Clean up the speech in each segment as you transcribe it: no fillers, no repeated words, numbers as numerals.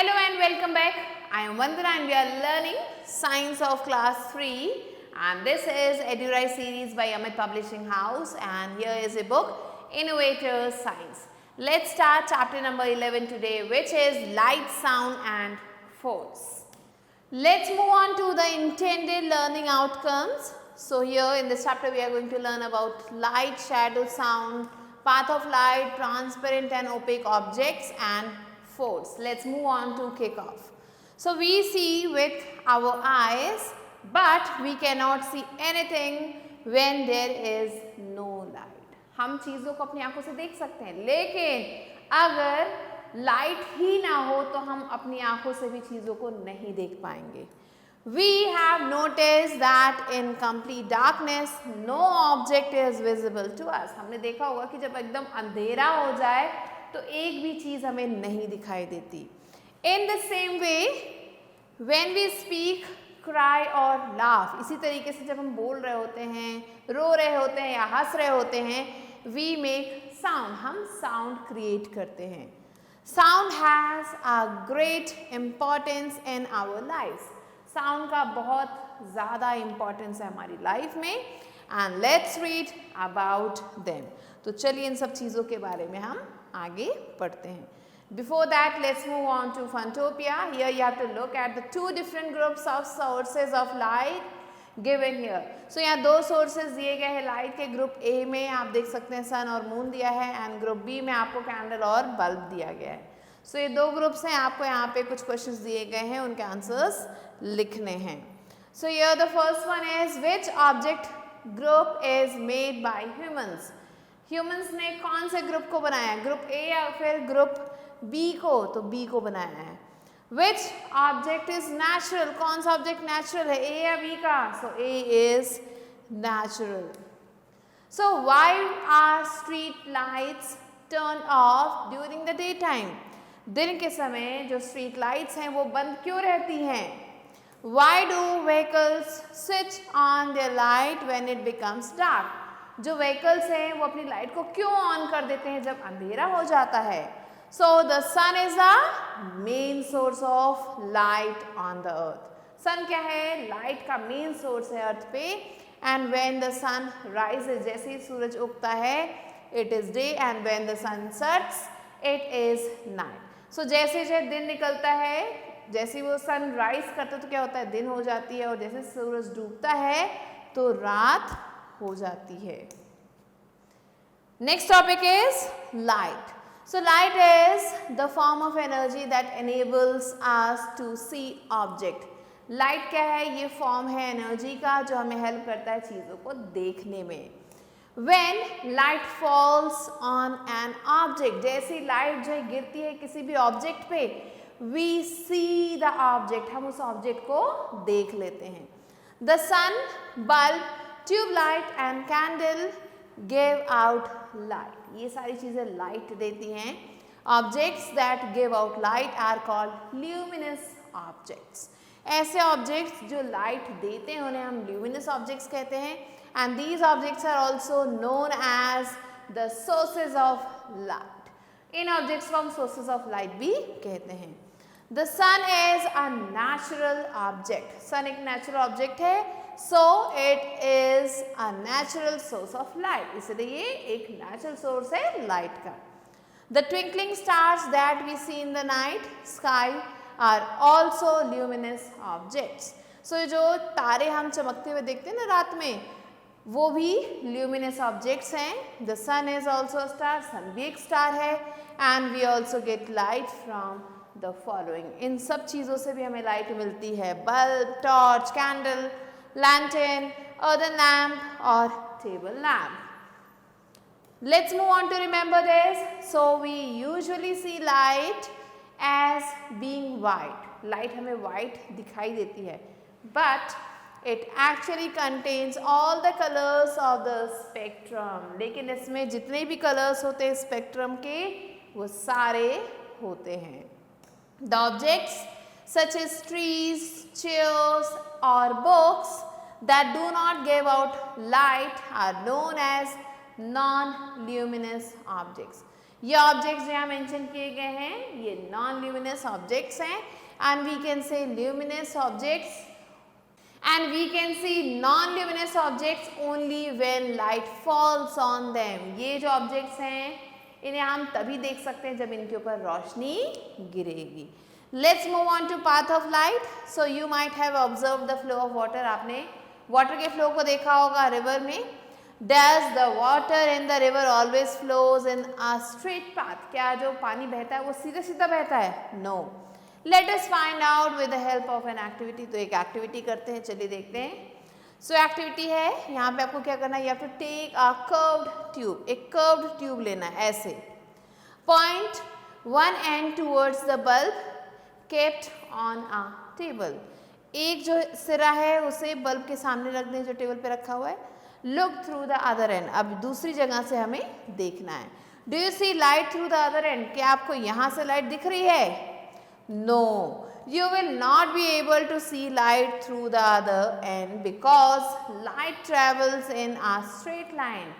Hello and welcome back. I am Vandana and we are learning Science of Class 3 and this is EduRise series by Amit Publishing House and here is a book Innovators Science. Let's start chapter number 11 today, which is Light, Sound and Force. Let's move on to the intended learning outcomes. So here in this chapter we are going to learn about light, shadow, sound, path of light, transparent and opaque objects and force. Let's move on to kick off. So we see with our eyes but we cannot see anything when there is no light. हम चीज़ों को अपनी आंखों से देख सकते हैं, लेकिन अगर लाइट ही ना हो तो हम अपनी आंखों से भी चीज़ों को नहीं देख पाएंगे. We have noticed that in complete darkness no object is visible to us. हमने देखा होगा कि जब एकदम अंधेरा हो जाए तो एक भी चीज़ हमें नहीं दिखाई देती. In the same way, when we speak, cry or laugh, इसी तरीके से जब हम बोल रहे होते हैं, रो रहे होते हैं या हंस रहे होते हैं, we make sound, हम sound create करते हैं. Sound has a great importance in our lives. Sound का बहुत ज़्यादा importance है हमारी life में and let's read about them. तो चलिए इन सब चीज़ों के बारे में हम आगे पढ़ते हैं. Before that, let's move on to Funtopia. Here you have to look at the two different groups of sources of light given here. So यहाँ दो sources दिए गए हैं light के. ग्रुप A में आप देख सकते हैं sun और moon दिया है and ग्रुप B में आपको candle और bulb दिया गया है. So ये दो ग्रुप्स हैं, आपको यहाँ पे कुछ questions दिए गए हैं, उनके answers लिखने हैं. So here the first one is which object group is made by humans? Humans ने कौन से ग्रुप को बनाया है, ग्रुप ए या फिर ग्रुप बी को? तो बी को बनाया है. Which object is natural? कौन सा ऑब्जेक्ट नेचुरल है, ए या बी का? So A is natural. So why are street lights turn off during the day time? दिन के समय जो स्ट्रीट लाइट्स हैं वो बंद क्यों रहती हैं? Why do vehicles switch on their light when it becomes dark? जो व्हीकल्स हैं वो अपनी लाइट को क्यों ऑन कर देते हैं जब अंधेरा हो जाता है? So the sun is the main source of light on the earth. Sun क्या है? लाइट का मेन सोर्स है अर्थ पे. And when the sun rises, जैसे ही सूरज उगता है it is day and when the sun sets it is night. So जैसे जैसे दिन निकलता है, जैसे वो सन राइज करता है तो क्या होता है, दिन हो जाती है, और जैसे सूरज डूबता है तो रात हो जाती है. Next topic is light. So light is the form of energy that enables us to see object. Light क्या है? ये फॉर्म है एनर्जी का जो हमें हेल्प करता है चीज़ों को देखने में. When light falls on an object, जैसी लाइट जो गिरती है किसी भी ऑब्जेक्ट पे, we see the object, हम उस ऑब्जेक्ट को देख लेते हैं. The sun, bulb, tubelight and candle give out light. ये सारी चीज़ें लाइट देती हैं. Objects that give out light are called luminous objects. ऐसे ऑब्जेक्ट्स जो लाइट देते हैं उन्हें हम ल्यूमिनस ऑब्जेक्ट्स कहते हैं. And these objects are also known as the sources of light. इन ऑब्जेक्ट्स को हम सोर्सेज ऑफ लाइट भी कहते हैं. The sun is a natural object. Sun एक नेचुरल ऑब्जेक्ट है, so it is a natural source of light. इसलिए ये एक natural source है light का. The twinkling stars that we see in the night sky are also luminous objects. So जो तारे हम चमकते हुए देखते हैं ना रात में, वो भी luminous objects हैं. The sun is also a star. sun भी एक star है. And we also get light from the following. इन सब चीज़ों से भी हमें light मिलती है. Bulb, torch, candle, lantern, earthen lamp or table lamp. Let's move on to remember this. So we usually see light as being white. Light हमें white दिखाई देती है, but it actually contains all the colors of the spectrum. लेकिन इसमें जितने भी colors होते हैं spectrum के वो सारे होते हैं. The objects such as trees, chairs or books that do not give out light are known as non-luminous objects. ये ऑब्जेक्ट्स जो यहाँ मेंशन किए गए हैं ये नॉन ल्यूमिनस ऑब्जेक्ट्स हैं and we can say luminous objects and we can see non-luminous objects only when light falls on them. ये जो objects हैं इन्हें हम तभी देख सकते हैं जब इनके ऊपर रोशनी गिरेगी. Let's move on to path of light. So you might have observed the flow of water. आपने water के flow को देखा होगा river में. Does the water in the river always flows in a straight path? क्या जो पानी बहता है वो सीधा सीधा बहता है? No. Let us find out with the help of an activity. तो एक एक्टिविटी करते हैं, चलिए देखते हैं. सो एक्टिविटी है, यहाँ पे आपको क्या करना है, you have to take a curved tube, एक curved tube लेना है ऐसे. Point one end towards the bulb kept on a table. एक जो सिरा है उसे बल्ब के सामने रख दें जो टेबल पे रखा हुआ है. Look through the other end. अब दूसरी जगह से हमें देखना है. Do you see light through the other end? क्या आपको यहाँ से लाइट दिख रही है? No, you will not be able to see light through the other end because light travels in a straight line.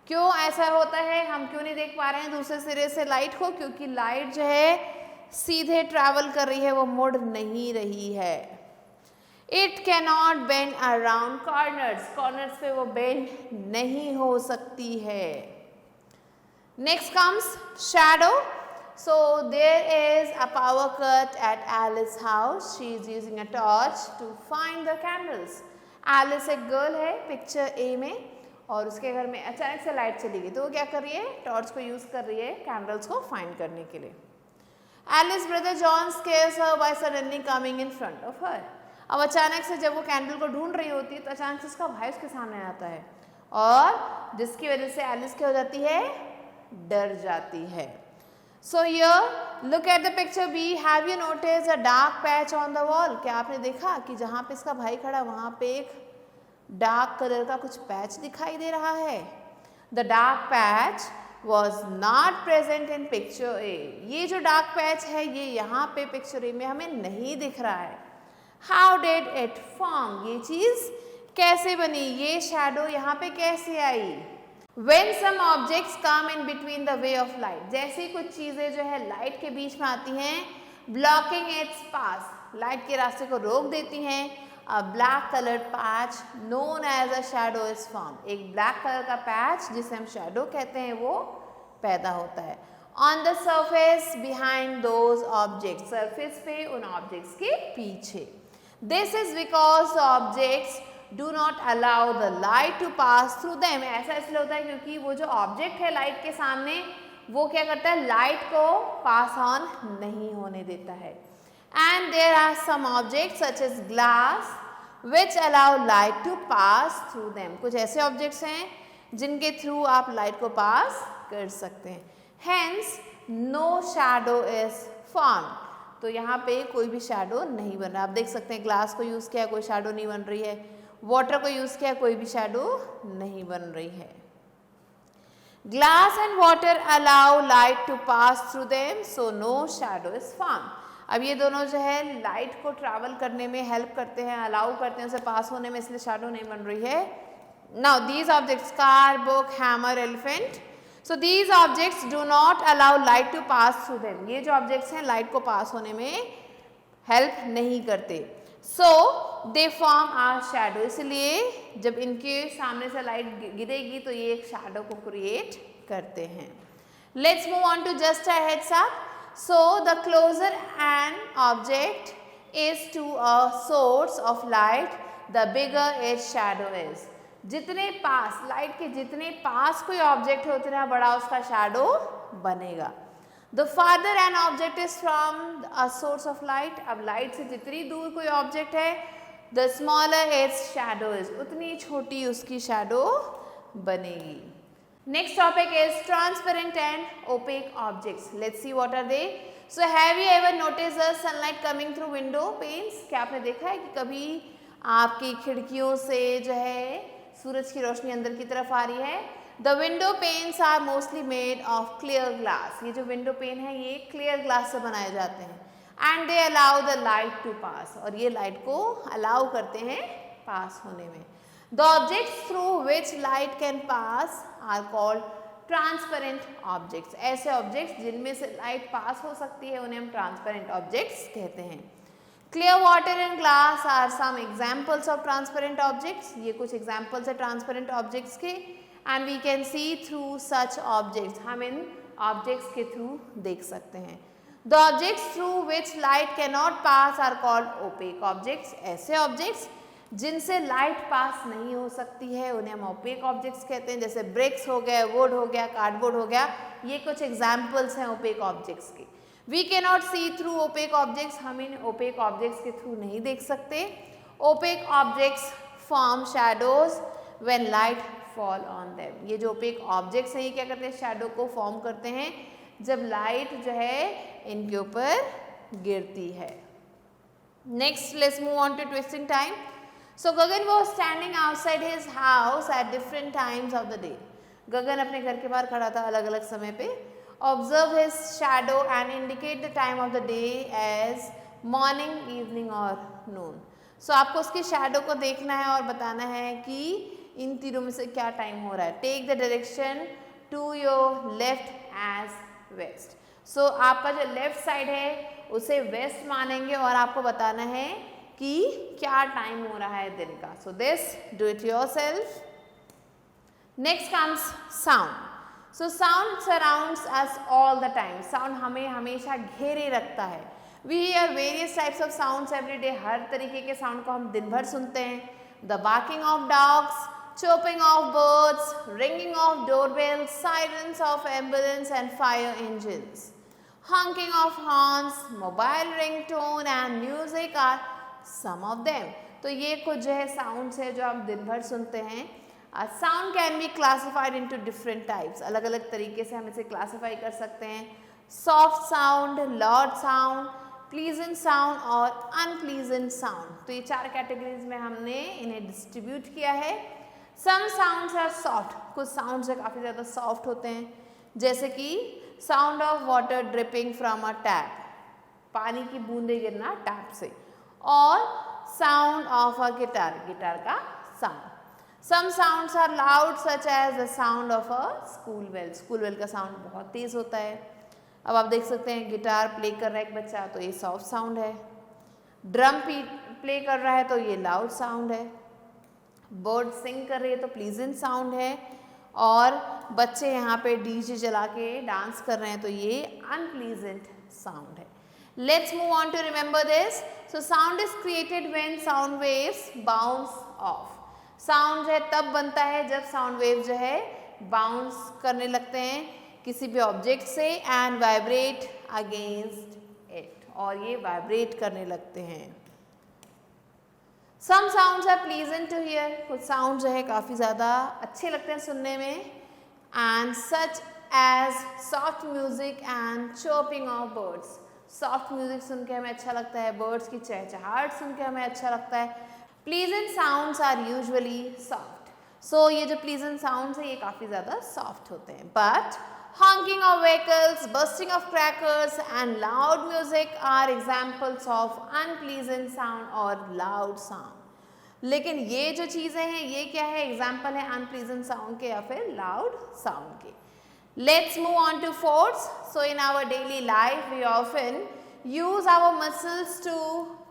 क्यों ऐसा होता है, हम क्यों नहीं देख पा रहे हैं दूसरे सिरे से लाइट को? क्योंकि लाइट जो है सीधे ट्रैवल कर रही है, वो मुड़ नहीं रही है. It cannot bend around corners. Corners पे वो bend नहीं हो सकती है. Next comes shadow. So there is a power cut at Alice's house. She is using a torch to find the candles. Alice एक गर्ल है पिक्चर A में और उसके घर में अचानक से लाइट चली गई तो वो क्या कर रही है, टॉर्च को यूज कर रही है कैंडल्स को फाइंड करने के लिए. Alice's brother John scares her by suddenly coming in front of her. अब अचानक से जब वो कैंडल को ढूंढ रही होती है तो अचानक से उसका भाई उसके सामने आता है और जिसकी वजह से एलिस क्या हो जाती है, डर जाती है. So here, look at the picture B. Have you noticed a dark patch on the wall? क्या आपने देखा कि जहाँ पे इसका भाई खड़ा वहाँ पे एक डार्क कलर का कुछ पैच दिखाई दे रहा है. The dark patch was not present in picture A. ये जो डार्क पैच है ये यहाँ पे पिक्चर A में हमें नहीं दिख रहा है. How did it form? ये चीज़ कैसे बनी, ये शैडो यहाँ पे कैसे आई? When some objects come in between the way of light, जैसी कुछ चीज़ें जो है लाइट के बीच में आती हैं, blocking its path, लाइट के रास्ते को रोक देती हैं, a black colored patch known as a shadow is formed. एक black कलर का पैच जिसे हम shadow कहते हैं वो पैदा होता है. On the surface behind those objects, surface पे उन objects के पीछे. This is because the objects do not allow the light to pass through them. ऐसा इसलिए होता है क्योंकि वो जो ऑब्जेक्ट है लाइट के सामने वो क्या करता है, लाइट को पास ऑन नहीं होने देता है. And there are some objects such as glass which allow light to pass through them. कुछ ऐसे ऑब्जेक्ट्स हैं जिनके थ्रू आप लाइट को पास कर सकते हैं. Hence no shadow is formed. तो यहाँ पे कोई भी शैडो नहीं बन रहा. आप देख सकते हैं ग्लास को यूज़ किया, कोई शैडो नहीं बन रही है. वाटर को यूज़ किया, कोई भी शैडो नहीं बन रही है. Glass and water allow light to pass through them so no shadow is formed. अब ये दोनों जो है लाइट को ट्रैवल करने में हेल्प करते हैं, अलाउ करते हैं उसे पास होने में, इसलिए शैडो नहीं बन रही है. Now these objects, car, book, hammer, elephant, so these objects do not allow light to pass through them. ये जो ऑब्जेक्ट्स हैं लाइट को पास होने में हेल्प नहीं करते. सो दे फॉर्म आ शैडो. इसलिए जब इनके सामने से लाइट गिरेगी तो ये एक शैडो को क्रिएट करते हैं. Let's move on to just a heads up. So the closer an object is to a source of light the bigger is shadow is. जितने पास लाइट के जितने पास कोई ऑब्जेक्ट है उतना बड़ा उसका शैडो बनेगा. The farther an object is from a source of light, अब लाइट से जितनी दूर कोई ऑब्जेक्ट है, the smaller its shadow is, उतनी छोटी उसकी शैडो बनेगी. Next topic is transparent and opaque objects. Let's see what are they. So have you ever noticed the sunlight coming through window panes? क्या आपने देखा है कि कभी आपकी खिड़कियों से जो है सूरज की रोशनी अंदर की तरफ आ रही है? The window panes are mostly made of clear glass. ये जो window pane है ये clear glass से बनाए जाते हैं. And they allow the light to pass. और ये light को allow करते हैं pass होने में. The objects through which light can pass are called transparent objects, ऐसे ऑब्जेक्ट्स जिनमें से लाइट पास हो सकती है उन्हें हम ट्रांसपेरेंट ऑब्जेक्ट्स कहते हैं। Clear water and glass are some examples of transparent objects, ये कुछ एग्जाम्पल्स है ट्रांसपेरेंट ऑब्जेक्ट्स के। And we can see through such objects, हम इन ऑब्जेक्ट्स के थ्रू देख सकते हैं। The objects through which light can not pass are called opaque objects, ऐसे ऑब्जेक्ट्स जिनसे लाइट पास नहीं हो सकती है उन्हें हम ओपेक ऑब्जेक्ट्स कहते हैं। जैसे ब्रिक्स हो गया, वुड हो गया, कार्डबोर्ड हो गया, ये कुछ एग्जाम्पल्स हैं ओपेक ऑब्जेक्ट्स के। We can not see through opaque objects, हम इन ओपेक ऑब्जेक्ट्स के थ्रू नहीं देख सकते। Opaque objects form shadows when light fall on them, ये जो ओपेक ऑब्जेक्ट्स हैं ये क्या करते हैं, शैडो को फॉर्म करते हैं जब लाइट जो है इनके ऊपर गिरती है। Next let's move on to twisting time. So Gagan was standing outside his house at different times of the day. गगन अपने घर के बाहर खड़ा था अलग अलग समय पे। Observe his shadow and indicate the time of the day as morning, evening or noon. So आपको उसकी shadow को देखना है और बताना है कि इन तीनों में से क्या टाइम हो रहा है। Take the direction to your left as west. So आपका जो लेफ्ट साइड है उसे वेस्ट मानेंगे और आपको बताना है कि क्या टाइम हो रहा है दिन का। So this do it yourself. Next comes sound. So sound surrounds us all the time, sound हमें हमेशा घेरे रखता है। We hear various types of sounds every day, हर तरीके के साउंड को हम दिन भर सुनते हैं। The barking of dogs, chirping of birds, ringing of doorbells, sirens of ambulance and fire engines, honking of horns, mobile ringtone and music are some of them. तो ये कुछ जो है साउंड्स है जो आप दिन भर सुनते हैं। Sound can be classified into different types, अलग अलग तरीके से हम इसे क्लासीफाई कर सकते हैं। Soft sound, loud sound, pleasant sound और अनप्लीजेंट साउंड, तो ये चार कैटेगरीज में हमने इन्हें डिस्ट्रीब्यूट किया है। सम साउंड्स आर सॉफ्ट, कुछ साउंड्स काफ़ी ज़्यादा सॉफ्ट होते हैं, जैसे कि sound of water dripping from a tap, पानी की बूंदे गिरना टैप से, और sound of a guitar, guitar का sound. Some sounds are loud such as the sound of a school bell, school bell का साउंड बहुत तेज होता है। अब आप देख सकते हैं गिटार प्ले कर रहा है एक बच्चा तो ये सॉफ्ट साउंड है, ड्रम प्ले कर रहा है तो ये लाउड साउंड है, बर्ड सिंग कर रही है तो प्लीजेंट साउंड है, और बच्चे यहाँ पे डीजे चला के डांस कर रहे हैं तो ये अनप्लीजेंट साउंड है। Let's move on to remember this. So sound is created when sound waves bounce off. Sound जो है तब बनता है जब sound wave जो है bounce करने लगते हैं किसी भी object से and vibrate against it, और ये vibrate करने लगते हैं। Some sounds are pleasant to hear. कुछ sound जो है काफ़ी ज़्यादा अच्छे लगते हैं सुनने में, and such as soft music and chirping of birds. Soft music सुन के हमें अच्छा लगता है, बर्ड्स की चहचहाहट सुन के हमें अच्छा लगता है। Pleasant sounds are usually soft, so ये जो प्लीजेंट साउंड्स है ये काफ़ी ज़्यादा सॉफ्ट होते हैं। But honking of vehicles, bursting of crackers and loud music are examples of unpleasant sound or loud sound. लेकिन ये जो चीज़ें हैं ये क्या है, एग्जाम्पल है अनप्लीजेंट साउंड के या फिर लाउड साउंड के। Let's move on to force. So in our daily life we often use our muscles to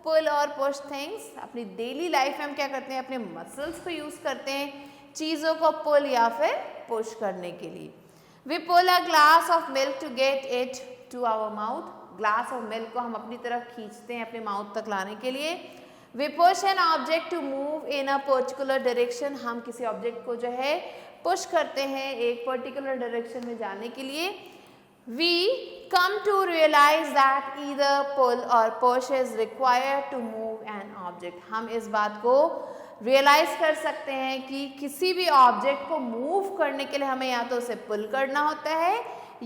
pull or push things. अपनी daily life में हम क्या करते हैं, अपने muscles को use करते हैं चीज़ों को pull या फिर push करने के लिए। We pull a glass of milk to get it to our mouth. Glass of milk को हम अपनी तरफ खींचते हैं अपने mouth तक लाने के लिए। We push an object to move in a particular direction. हम किसी object को जो है पुश करते हैं एक पर्टिकुलर डायरेक्शन में जाने के लिए। We come to realize that either pull or push is required to move an object. हम इस बात को रियलाइज कर सकते हैं कि किसी भी ऑब्जेक्ट को मूव करने के लिए हमें या तो उसे पुल करना होता है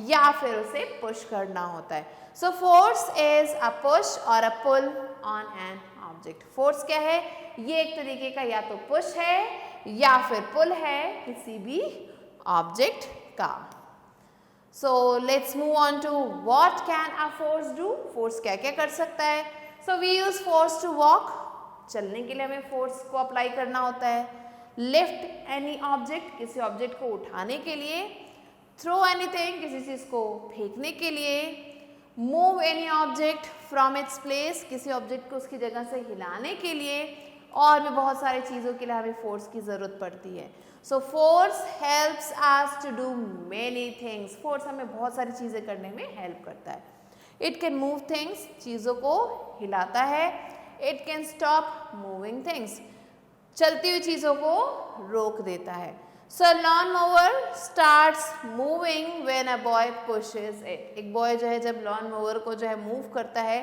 या फिर उसे पुश करना होता है। So force is a push or a pull on an object. Force क्या है, ये एक तरीके का या तो पुश है या फिर पुल है किसी भी ऑब्जेक्ट का। So let's move on to what can a force do. Force क्या क्या कर सकता है। So we use force to walk, चलने के लिए हमें फोर्स को अप्लाई करना होता है। लिफ्ट एनी ऑब्जेक्ट, किसी ऑब्जेक्ट को उठाने के लिए। थ्रो एनीथिंग, किसी चीज़ को फेंकने के लिए, move any object from its place, किसी ऑब्जेक्ट को उसकी जगह से हिलाने के लिए, और भी बहुत सारी चीज़ों के लिए हमें फोर्स की ज़रूरत पड़ती है. So force helps us to do many things. Force हमें बहुत सारी चीज़ें करने में हेल्प करता है. इट कैन मूव थिंग्स, चीज़ों को हिलाता है. It can stop moving things, चलती हुई चीज़ों को रोक देता है. So lawn mower starts moving when a boy pushes it. एक बॉय जो है जब लॉन मोवर को जो है मूव करता है,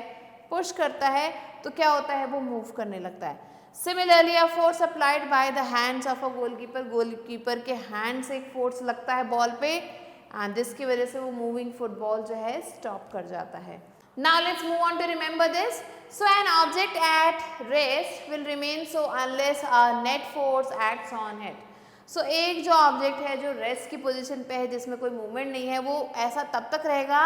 पुश करता है, तो क्या होता है, वो मूव करने लगता है. Similarly a force applied by the hands of a goalkeeper, goalkeeper के हैंड से एक फोर्स लगता है बॉल पे, एंड जिसकी वजह से वो मूविंग फुटबॉल जो है स्टॉप कर जाता है. Now let's move on to remember this. So an object at rest will remain so unless a net force acts on it. So एक जो ऑब्जेक्ट है जो रेस्ट की पोजीशन पे है, जिसमें कोई मूवमेंट नहीं है, वो ऐसा तब तक रहेगा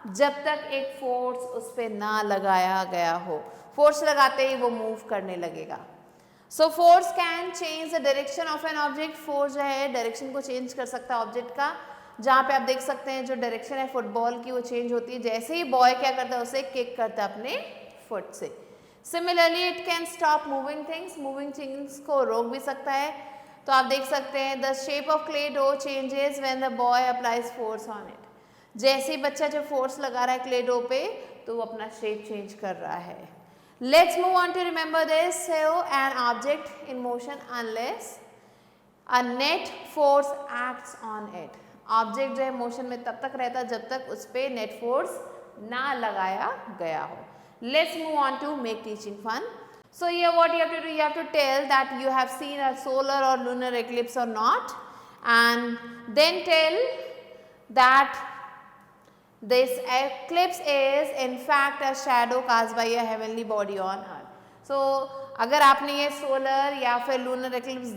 जब तक एक फोर्स उस पर ना लगाया गया हो. फोर्स लगाते ही वो मूव करने लगेगा. So force can change the direction of N object. Force जो है डायरेक्शन को चेंज कर सकता है ऑब्जेक्ट का. जहाँ पे आप देख सकते हैं जो डायरेक्शन है फुटबॉल की वो चेंज होती है जैसे ही बॉय क्या करता है, उसे किक करता है अपने फुट से. Similarly it can stop moving things. Moving things को रोक भी सकता है. तो आप देख सकते हैं the shape of clay dough changes when the boy applies force on it. जैसे ही बच्चा जो फोर्स लगा रहा है क्ले डो पे, तो वो अपना शेप चेंज कर रहा है. Let's move on to remember this. So an object in motion unless a net force acts on it. Object जो है मोशन में तब तक रहता है जब तक उस पर नेट फोर्स ना लगाया गया हो. Let's move on to make teaching fun. So here what you have to do, you have to tell that you have seen a solar or lunar eclipse or not, and then tell that this eclipse is in fact a shadow cast by a heavenly body on earth. So अगर आपने ये solar या फिर lunar eclipse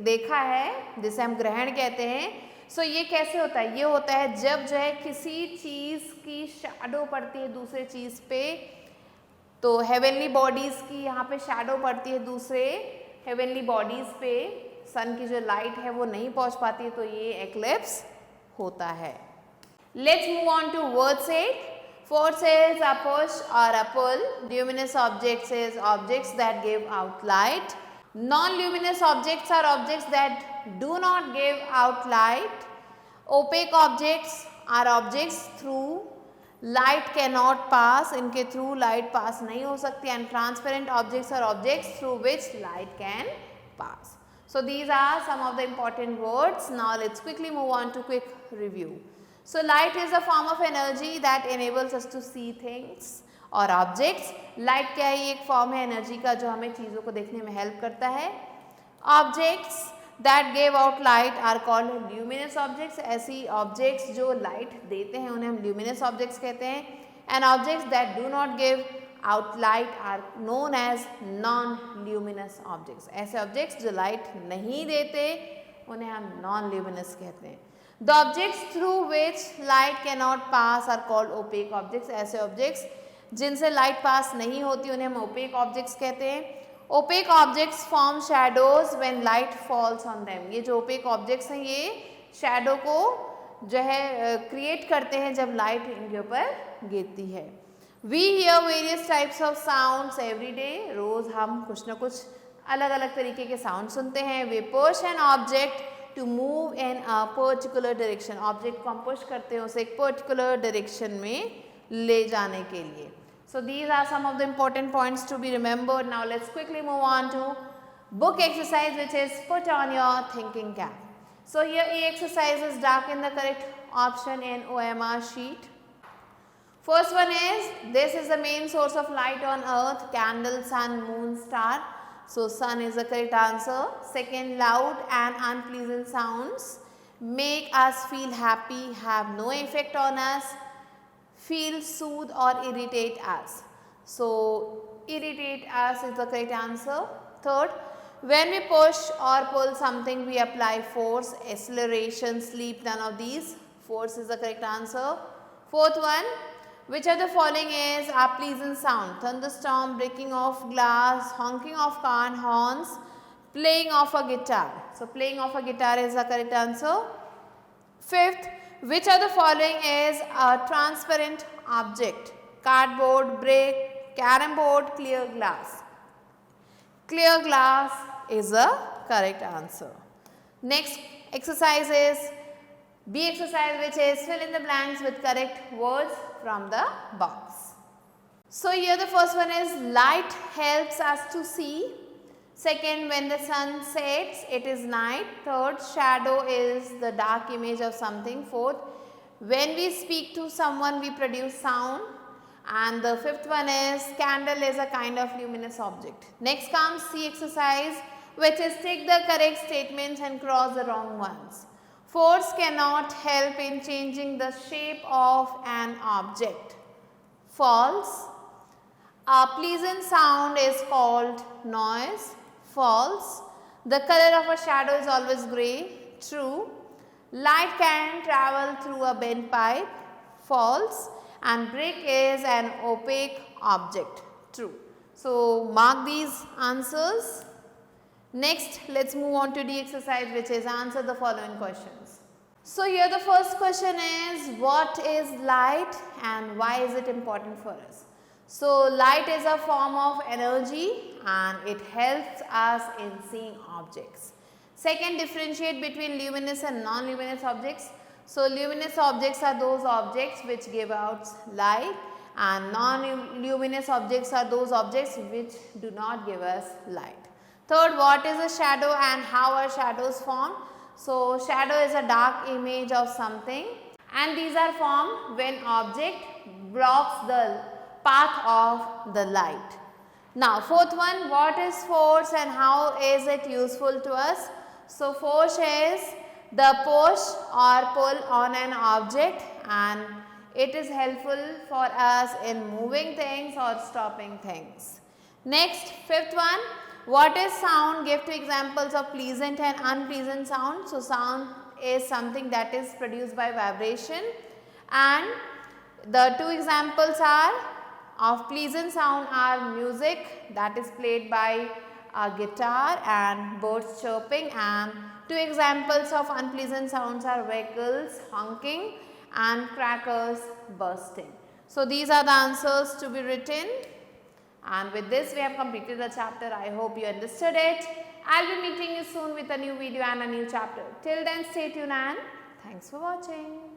देखा है, जिसे हम ग्रहण कहते हैं, सो ये कैसे होता है, ये होता है जब जो है किसी चीज़ की शैडो पड़ती है दूसरे चीज़ पे. तो हेवनली बॉडीज़ की यहाँ पे शैडो पड़ती है दूसरे हेवनली बॉडीज़ पे, सन की जो लाइट है वो नहीं पहुँच पाती है, तो ये एक्लिप्स होता है. Let's move on to word sake. Force is a push or a pull. Luminous objects is objects that give out light. Non-luminous objects are objects that do not give out light. Opaque objects are objects through light cannot pass. इनके through light pass नहीं हो सकती. And transparent objects are objects through which light can pass. So these are some of the important words. Now let's quickly move on to quick review. So light is a form of energy that enables us to see things और objects. Light क्या है, एक form है energy का जो हमें चीज़ों को देखने में हेल्प करता है. Objects that give out light are called luminous objects. ऐसी objects जो light देते हैं उन्हें हम luminous objects कहते हैं. And objects that do not give out light are known as non-luminous objects. ऐसे objects जो light नहीं देते उन्हें हम non-luminous कहते हैं. The objects through which light cannot pass are called opaque objects. ऐसे objects जिनसे light pass नहीं होती उन्हें हम opaque objects कहते हैं. Opaque objects form shadows when light falls on them. ये जो opaque objects हैं ये shadow को जो है create करते हैं जब light इनके ऊपर गिरती है. We hear various types of sounds every day. रोज हम कुछ ना कुछ अलग अलग तरीके के sound सुनते हैं. We push an object to move in a particular direction. Object को हम पुश करते हैं उसे एक पर्टिकुलर डायरेक्शन में ले जाने के लिए. So these are some of the important points to be remembered. Now let's quickly move on to book exercise, which is put on your thinking cap. So here A exercise is darken the correct option in OMR sheet. First one is, this is the main source of light on earth, candle, sun, moon, star. So sun is the correct answer. Second, loud and unpleasant sounds make us feel happy, have no effect on us, feel, soothe or irritate us. So irritate us is the correct answer. Third, when we push or pull something, we apply force, acceleration, sleep, none of these. Force is the correct answer. Fourth one, which of the following is a pleasant sound? Thunderstorm, breaking of glass, honking of car horns, playing of a guitar. So playing of a guitar is the correct answer. Fifth, Which of the following is a transparent object? Cardboard, brick, carom board, clear glass. Clear glass is the correct answer. Next exercise is B exercise, which is fill in the blanks with correct words from the box. So here the first one is light helps us to see. Second, when the sun sets, it is night. Third, shadow is the dark image of something. Fourth, when we speak to someone, we produce sound. And the fifth one is candle is a kind of luminous object. Next comes C exercise, which is tick the correct statements and cross the wrong ones. Force cannot help in changing the shape of an object. False. A pleasant sound is called noise. False. The color of a shadow is always grey. True. Light can travel through a bent pipe. False. And brick is an opaque object. True. So mark these answers. Next, let's move on to the exercise, which is answer the following questions. So here the first question is, what is light and why is it important for us? So light is a form of energy and it helps us in seeing objects. Second, differentiate between luminous and non-luminous objects. So luminous objects are those objects which give out light, and non-luminous objects are those objects which do not give us light. Third, what is a shadow and how are shadows formed? So shadow is a dark image of something, and these are formed when object blocks the path of the light. Now fourth one, what is force and how is it useful to us? So force is the push or pull on an object, and it is helpful for us in moving things or stopping things. Next, fifth one, what is sound? Give two examples of pleasant and unpleasant sound. So sound is something that is produced by vibration, and the two examples are of pleasant sound are music that is played by a guitar and birds chirping, and two examples of unpleasant sounds are vehicles honking and crackers bursting. So these are the answers to be written, and with this we have completed the chapter. I hope you understood it. I will be meeting you soon with a new video and a new chapter. Till then, stay tuned and thanks for watching.